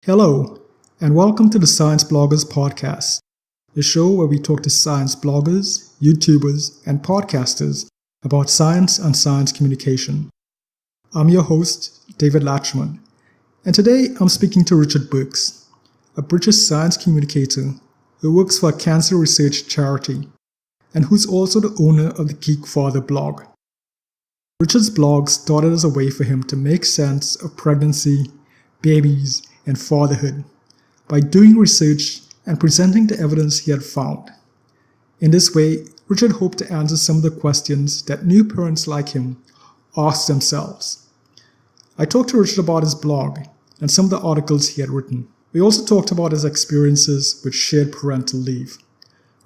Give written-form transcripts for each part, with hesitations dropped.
Hello, and welcome to the Science Bloggers Podcast, the show where we talk to science bloggers, YouTubers, and podcasters about science and science communication. I'm your host, David Latchman, and today I'm speaking to Richard Berks, a British science communicator who works for a cancer research charity and who's also the owner of the Geekfather blog. Richard's blog started as a way for him to make sense of pregnancy, babies, and fatherhood by doing research and presenting the evidence he had found. In this way, Richard hoped to answer some of the questions that new parents like him ask themselves. I talked to Richard about his blog and some of the articles he had written. We also talked about his experiences with shared parental leave,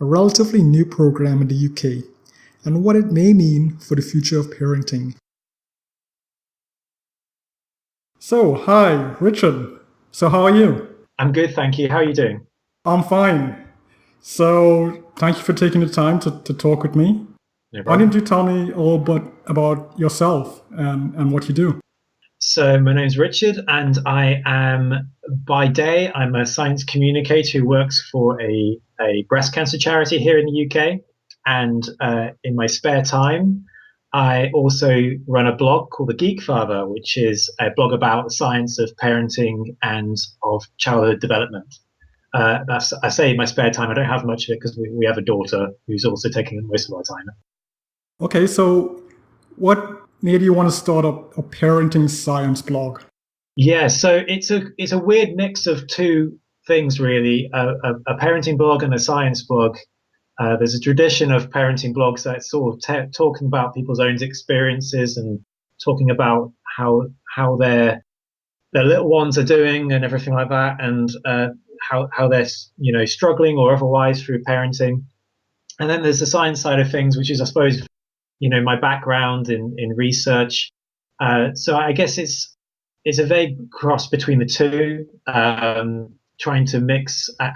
a relatively new program in the UK, and what it may mean for the future of parenting. So, hi, Richard. So how are you? I'm good, thank you. How are you doing? I'm fine. So thank you for taking the time to talk with me. No Why problem. didn't you tell me a little bit about yourself and what you do? So my name's Richard, and by day, I'm a science communicator who works for a breast cancer charity here in the UK. And in my spare time, I also run a blog called the Geekfather, which is a blog about the science of parenting and of childhood development. I say in my spare time. I don't have much of it because we have a daughter who's also taking most of our time. Okay, so what made you want to start up a parenting science blog? Yeah, so it's a weird mix of two things, really. A parenting blog and a science blog. There's a tradition of parenting blogs that's sort of talking about people's own experiences and talking about how their little ones are doing and everything like that, and how they're struggling or otherwise through parenting. And then there's the science side of things, which is, I suppose, my background in research. So I guess it's a vague cross between the two, trying to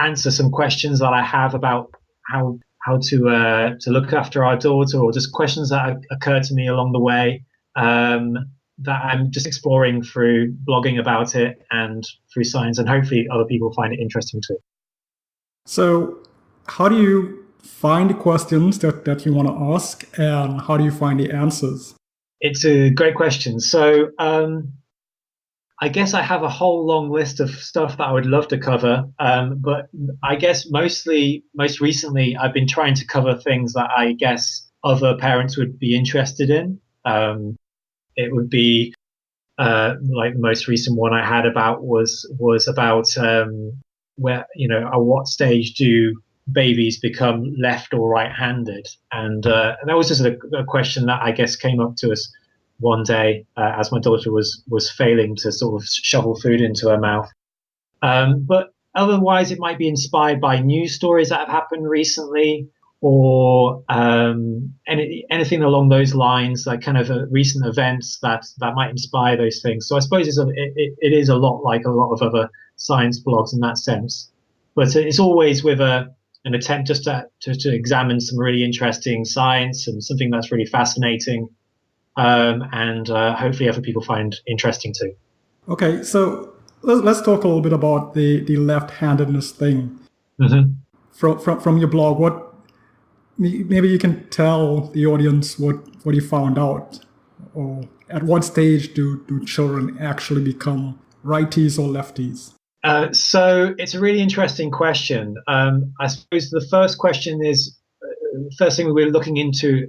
answer some questions that I have about how to look after our daughter, or just questions that occur to me along the way, that I'm just exploring through blogging about it and through science, and hopefully other people find it interesting too. So how do you find the questions that you want to ask, and how do you find the answers? It's a great question. So I guess I have a whole long list of stuff that I would love to cover, but I guess most recently, I've been trying to cover things that I guess other parents would be interested in. It would be like the most recent one I had about was about where at what stage do babies become left or right-handed, and that was just a question that I guess came up to us one day as my daughter was failing to sort of shovel food into her mouth. But otherwise, it might be inspired by news stories that have happened recently, or anything along those lines, like kind of recent events that might inspire those things. So I suppose it is a lot like a lot of other science blogs in that sense, but it's always with an attempt just to examine some really interesting science and something that's really fascinating. And hopefully other people find interesting too. Okay, so let's talk a little bit about the left-handedness thing. Mm-hmm. From your blog, what maybe you can tell the audience what you found out, or at what stage do children actually become righties or lefties? So it's a really interesting question. I suppose the first question is, the first thing we were looking into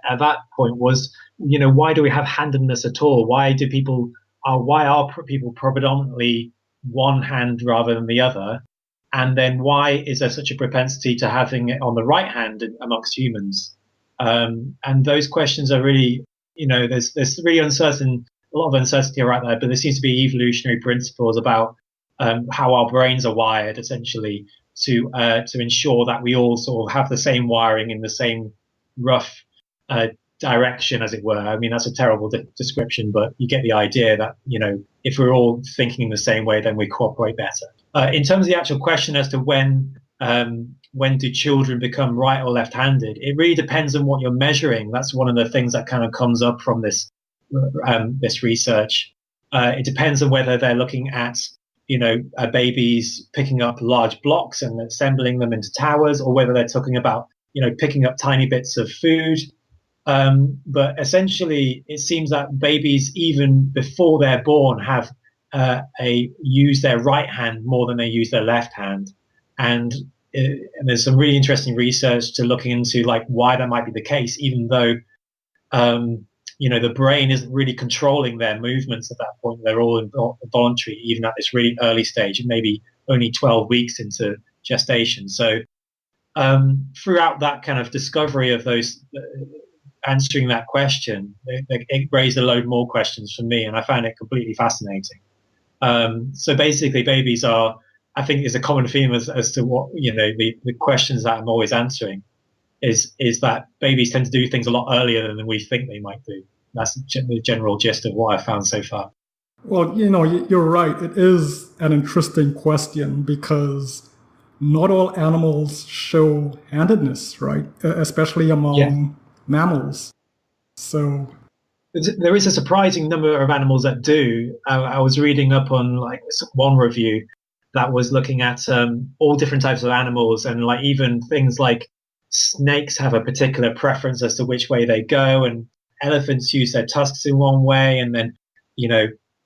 at that point was, why do we have handedness at all? Why are people predominantly one hand rather than the other? And then why is there such a propensity to having it on the right hand amongst humans? And those questions are really, there's really a lot of uncertainty right there, but there seems to be evolutionary principles about how our brains are wired, essentially, to ensure that we all sort of have the same wiring in the same rough direction, as it were. I mean, that's a terrible description, but you get the idea that, if we're all thinking in the same way, then we cooperate better. In terms of the actual question as to when do children become right or left-handed, it really depends on what you're measuring. That's one of the things that kind of comes up from this research. It depends on whether they're looking at babies picking up large blocks and assembling them into towers, or whether they're talking about, picking up tiny bits of food. But essentially, it seems that babies, even before they're born, have use their right hand more than they use their left hand, and there's some really interesting research to looking into like why that might be the case, even though the brain isn't really controlling their movements at that point. They're all involuntary, even at this really early stage, and maybe only 12 weeks into gestation. So throughout that kind of discovery of those. Answering that question, it raised a load more questions for me, and I found it completely fascinating. So basically, babies are, I think, is a common theme as to what the questions that I'm always answering is that babies tend to do things a lot earlier than we think they might do. That's the general gist of what I've found so far. Well, you're right. It is an interesting question because not all animals show handedness, right? Especially among mammals. So there is a surprising number of animals that do. I was reading up on like one review that was looking at all different types of animals, and like even things like snakes have a particular preference as to which way they go, and elephants use their tusks in one way, and then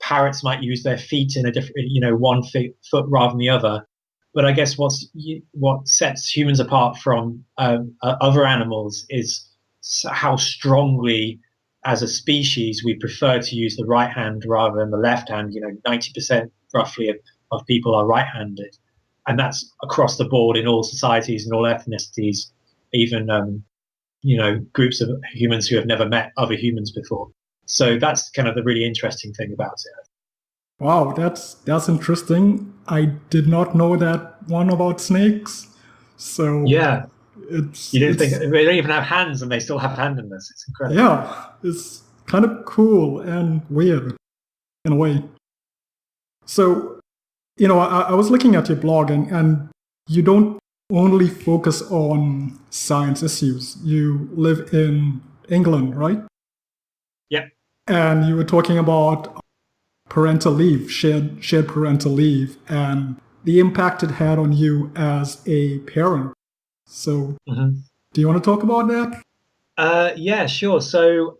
parrots might use their feet in a different one foot rather than the other. But I guess what sets humans apart from other animals is how strongly, as a species, we prefer to use the right hand rather than the left hand. 90% roughly of people are right-handed, and that's across the board in all societies and all ethnicities, even groups of humans who have never met other humans before. So that's kind of the really interesting thing about it. Wow, that's interesting. I did not know that one about snakes. So yeah, you didn't think they don't even have hands, and they still have handedness. It's incredible. Yeah, it's kind of cool and weird in a way. So, I was looking at your blog, and you don't only focus on science issues. You live in England, right? Yeah. And you were talking about parental leave, shared parental leave, and the impact it had on you as a parent. So, do you want to talk about that? Yeah, sure. So,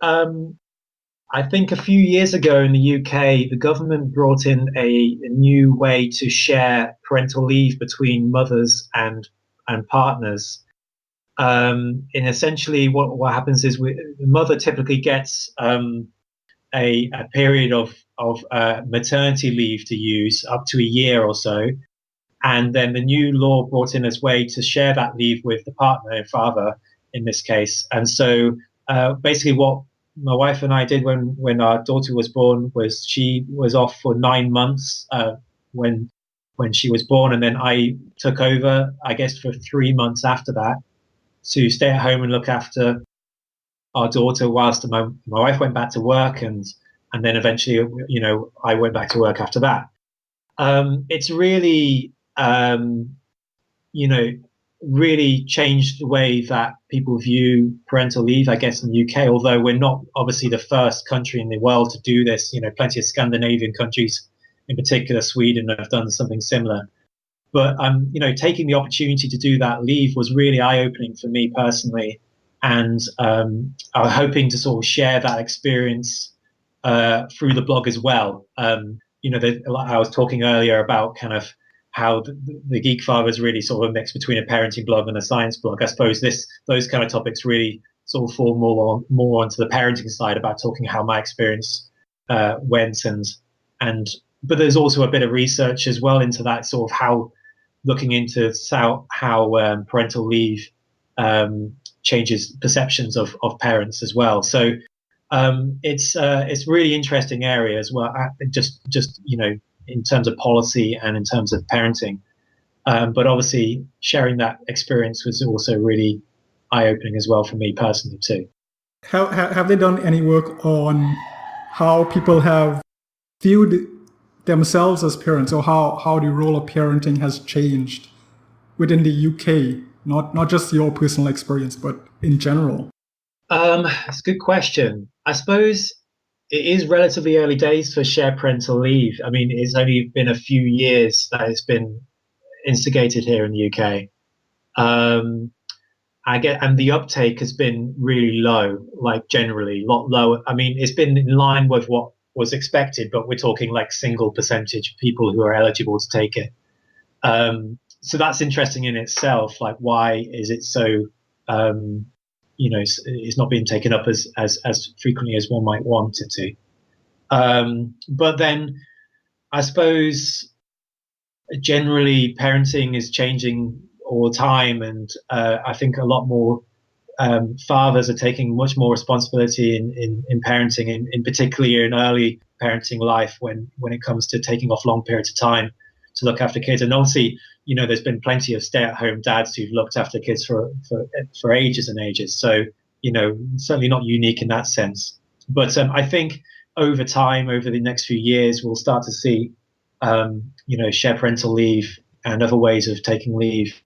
I think a few years ago in the UK, the government brought in a new way to share parental leave between mothers and partners. And essentially, what happens is the mother typically gets a period of maternity leave to use up to a year or so, and then the new law brought in as way to share that leave with the partner and father in this case. And so basically, what my wife and I did when our daughter was born was she was off for 9 months when she was born, and then I took over, I guess, for 3 months after that to stay at home and look after our daughter whilst my wife went back to work, and then eventually, I went back to work after that. It's really, really changed the way that people view parental leave, I guess, in the UK, although we're not obviously the first country in the world to do this. Plenty of Scandinavian countries, in particular Sweden, have done something similar. But, taking the opportunity to do that leave was really eye-opening for me personally. And I'm hoping to sort of share that experience through the blog as well. I was talking earlier about kind of how the Geekfather is really sort of a mix between a parenting blog and a science blog. I suppose those kind of topics really sort of fall more onto the parenting side, about talking how my experience went, but there's also a bit of research as well into that, sort of how looking into how parental leave changes perceptions of parents as well. So it's really interesting area as well, just in terms of policy and in terms of parenting. But obviously sharing that experience was also really eye-opening as well for me personally too. Have they done any work on how people have viewed themselves as parents, or how the role of parenting has changed within the UK? Not just your personal experience, but in general. That's a good question. I suppose it is relatively early days for shared parental leave. I mean, it's only been a few years that it's been instigated here in the UK. And the uptake has been really low, like generally a lot lower. I mean, it's been in line with what was expected, but we're talking like single percentage of people who are eligible to take it. So that's interesting in itself. Like, why is it so? It's not being taken up as frequently as one might want it to. But then, I suppose generally parenting is changing all the time, and I think a lot more fathers are taking much more responsibility in parenting, in particularly in early parenting life when it comes to taking off long periods of time to look after kids. And obviously, there's been plenty of stay-at-home dads who've looked after kids for ages and ages. So, certainly not unique in that sense. But I think over time, over the next few years, we'll start to see, shared parental leave and other ways of taking leave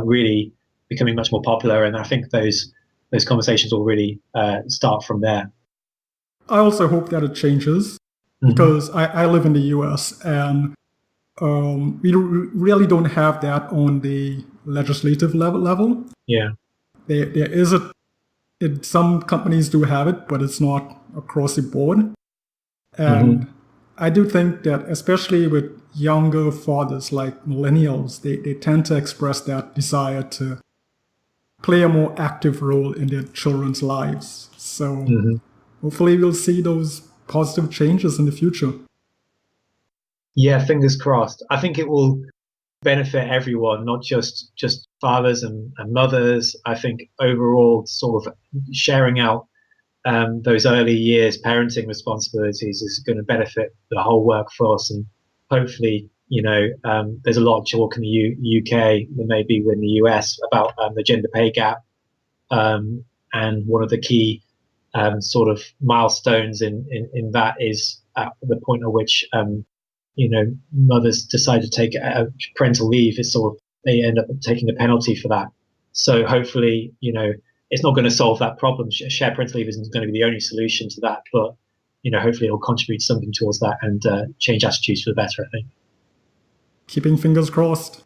really becoming much more popular. And I think those conversations will really start from there. I also hope that it changes because I live in the US and we really don't have that on the legislative level. Yeah. There is some companies do have it, but it's not across the board. And I do think that especially with younger fathers like millennials, they tend to express that desire to play a more active role in their children's lives. So hopefully we'll see those positive changes in the future. Yeah, fingers crossed. I think it will benefit everyone, not just fathers and mothers. I think overall sort of sharing out those early years parenting responsibilities is going to benefit the whole workforce. And hopefully, there's a lot of talk in the UK, there may be in the US, about the gender pay gap. And one of the key sort of milestones in that is at the point at which mothers decide to take parental leave. It's sort of they end up taking a penalty for that. So hopefully, it's not going to solve that problem. Shared parental leave isn't going to be the only solution to that, but hopefully it'll contribute something towards that and change attitudes for the better, I think. Keeping fingers crossed.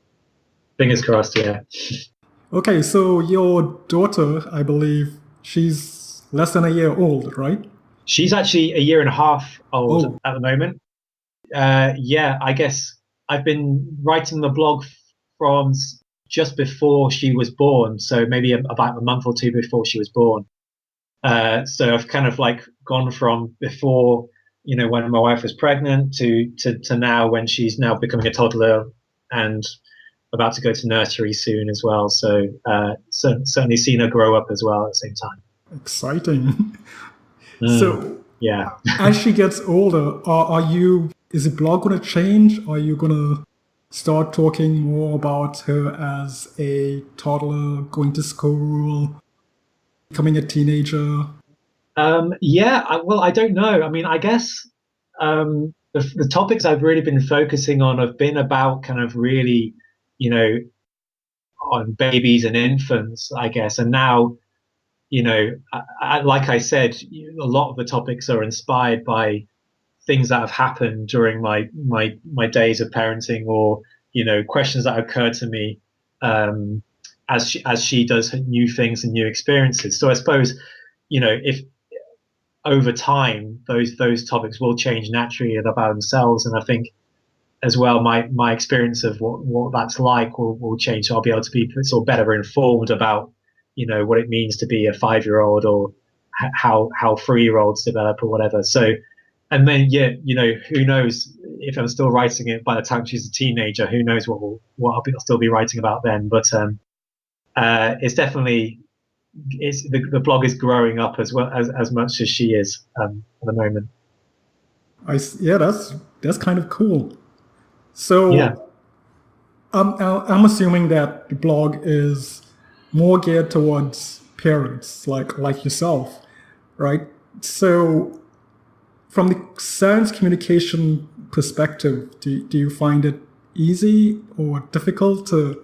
Fingers crossed, yeah. Okay, so your daughter, I believe, she's less than a year old, right? She's actually a year and a half old at the moment. Yeah, I guess I've been writing the blog from just before she was born, so maybe about a month or two before she was born. So I've kind of like gone from before, when my wife was pregnant to now when she's now becoming a toddler and about to go to nursery soon as well. So certainly seen her grow up as well at the same time. Exciting. So yeah, as she gets older, is the blog going to change? Are you going to start talking more about her as a toddler, going to school, becoming a teenager? Well, I don't know. I mean, I guess the topics I've really been focusing on have been about kind of really, on babies and infants, I guess. And now, like I said, a lot of the topics are inspired by things that have happened during my days of parenting, or questions that occur to me as she does new things and new experiences. So I suppose if over time those topics will change naturally about themselves, and I think as well my experience of what that's like will change. So I'll be able to be sort of better informed about what it means to be a 5-year-old, or how 3-year-olds develop or whatever. So. And then, who knows if I'm still writing it by the time she's a teenager? Who knows what I'll still be writing about then? But it's definitely the blog is growing up as well as much as she is at the moment. That's kind of cool. So yeah. I'm assuming that the blog is more geared towards parents like yourself, right? So. From the science communication perspective, do you find it easy or difficult to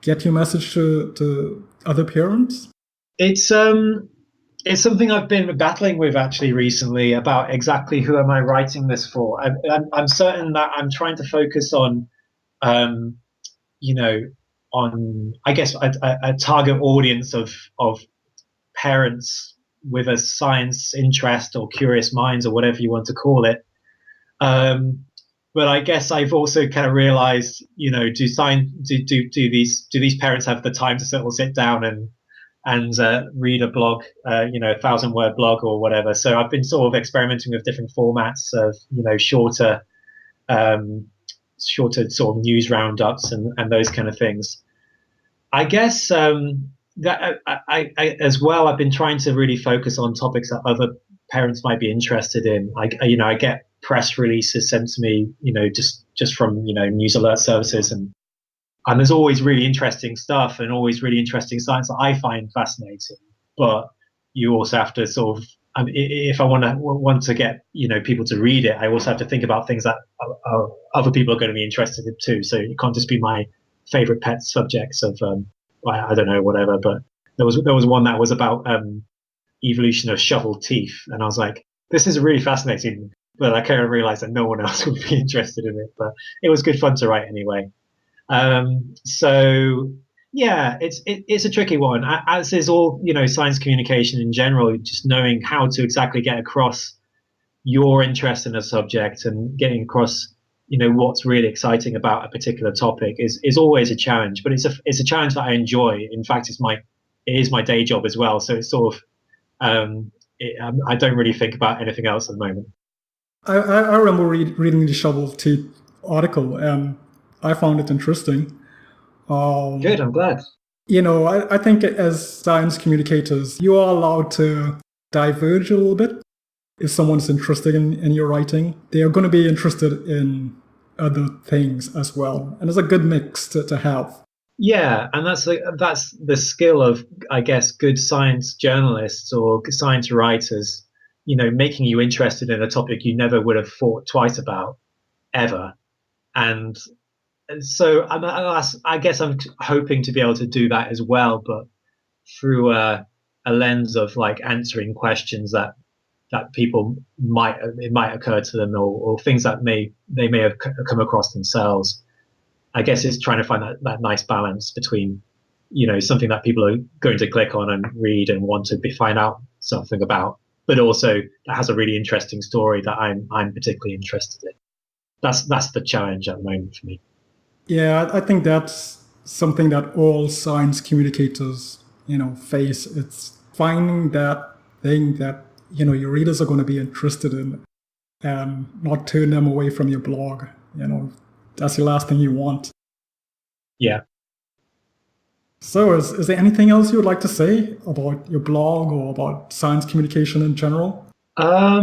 get your message to other parents? It's It's something I've been battling with actually recently about exactly who am I writing this for. I'm certain that I'm trying to focus on, um, you know, on I guess a target audience of parents with a science interest or curious minds or whatever you want to call it. But I guess I've also kind of realized, do these parents have the time to sit down and read a blog, 1,000-word blog or whatever? So I've been sort of experimenting with different formats of, shorter sort of news roundups and those kind of things. I guess that I as well. I've been trying to really focus on topics that other parents might be interested in. I get press releases sent to me, just from news alert services, and there's always really interesting stuff and always really interesting science that I find fascinating. But you also have to sort of, if I want to get people to read it, I also have to think about things that other people are going to be interested in too. So it can't just be my favorite pet subjects of I don't know, whatever. But there was one that was about evolution of shovel teeth, and I was like, this is really fascinating, but I kind of realized that no one else would be interested in it. But it was good fun to write anyway. So yeah, it's a tricky one, as is all science communication in general. Just knowing how to exactly get across your interest in a subject and getting across what's really exciting about a particular topic is always a challenge, but it's a challenge that I enjoy. In fact, it is my day job as well, so it's sort of I don't really think about anything else at the moment. I remember reading the shovel teeth article, and I found it interesting. Good, I'm glad. I think as science communicators, you are allowed to diverge a little bit. If someone's interested in your writing, they are going to be interested in other things as well. And it's a good mix to have. Yeah, and that's the skill of, I guess, good science journalists or science writers, making you interested in a topic you never would have thought twice about, ever. And so I guess I'm hoping to be able to do that as well, but through a lens of like answering questions that people it might occur to them, or things that they may have come across themselves. I guess it's trying to find that nice balance between, something that people are going to click on and read and want to find out something about, but also that has a really interesting story that I'm particularly interested in. That's the challenge at the moment for me. Yeah, I think that's something that all science communicators, face. It's finding that thing that, your readers are going to be interested in and not turn them away from your blog. That's the last thing you want. Yeah. So is there anything else you would like to say about your blog or about science communication in general? I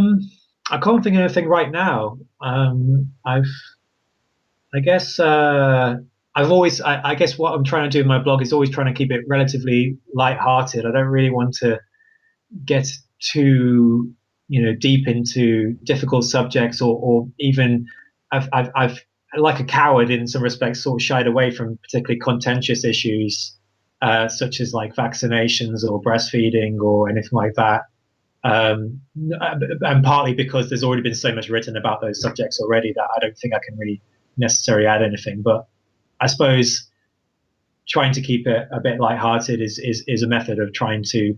can't think of anything right now. I guess I guess what I'm trying to do in my blog is always trying to keep it relatively lighthearted. I don't really want to get too deep into difficult subjects, or even I've like a coward in some respects sort of shied away from particularly contentious issues, such as like vaccinations or breastfeeding or anything like that. And partly because there's already been so much written about those subjects already that I don't think I can really necessarily add anything. But I suppose trying to keep it a bit lighthearted is a method of trying to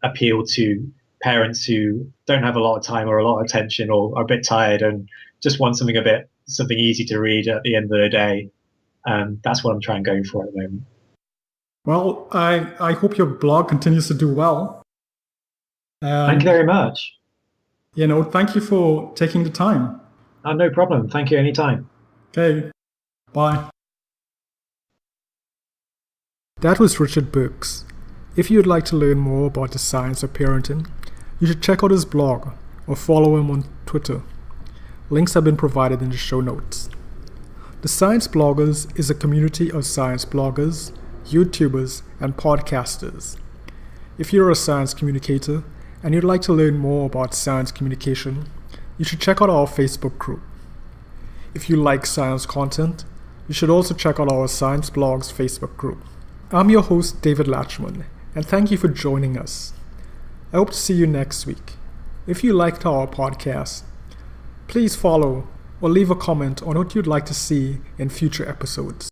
appeal to parents who don't have a lot of time or a lot of attention, or are a bit tired and just want something easy to read at the end of the day. That's what I'm trying going for at the moment. Well, I hope your blog continues to do well. Thank you very much. Thank you for taking the time. No problem. Thank you anytime. Okay. Bye. That was Richard Berks. If you'd like to learn more about the science of parenting, you should check out his blog or follow him on Twitter. Links have been provided in the show notes. The Science Bloggers is a community of science bloggers, YouTubers, and podcasters. If you're a science communicator and you'd like to learn more about science communication, you should check out our Facebook group. If you like science content, you should also check out our Science Blogs Facebook group. I'm your host, David Latchman, and thank you for joining us. I hope to see you next week. If you liked our podcast, please follow or leave a comment on what you'd like to see in future episodes.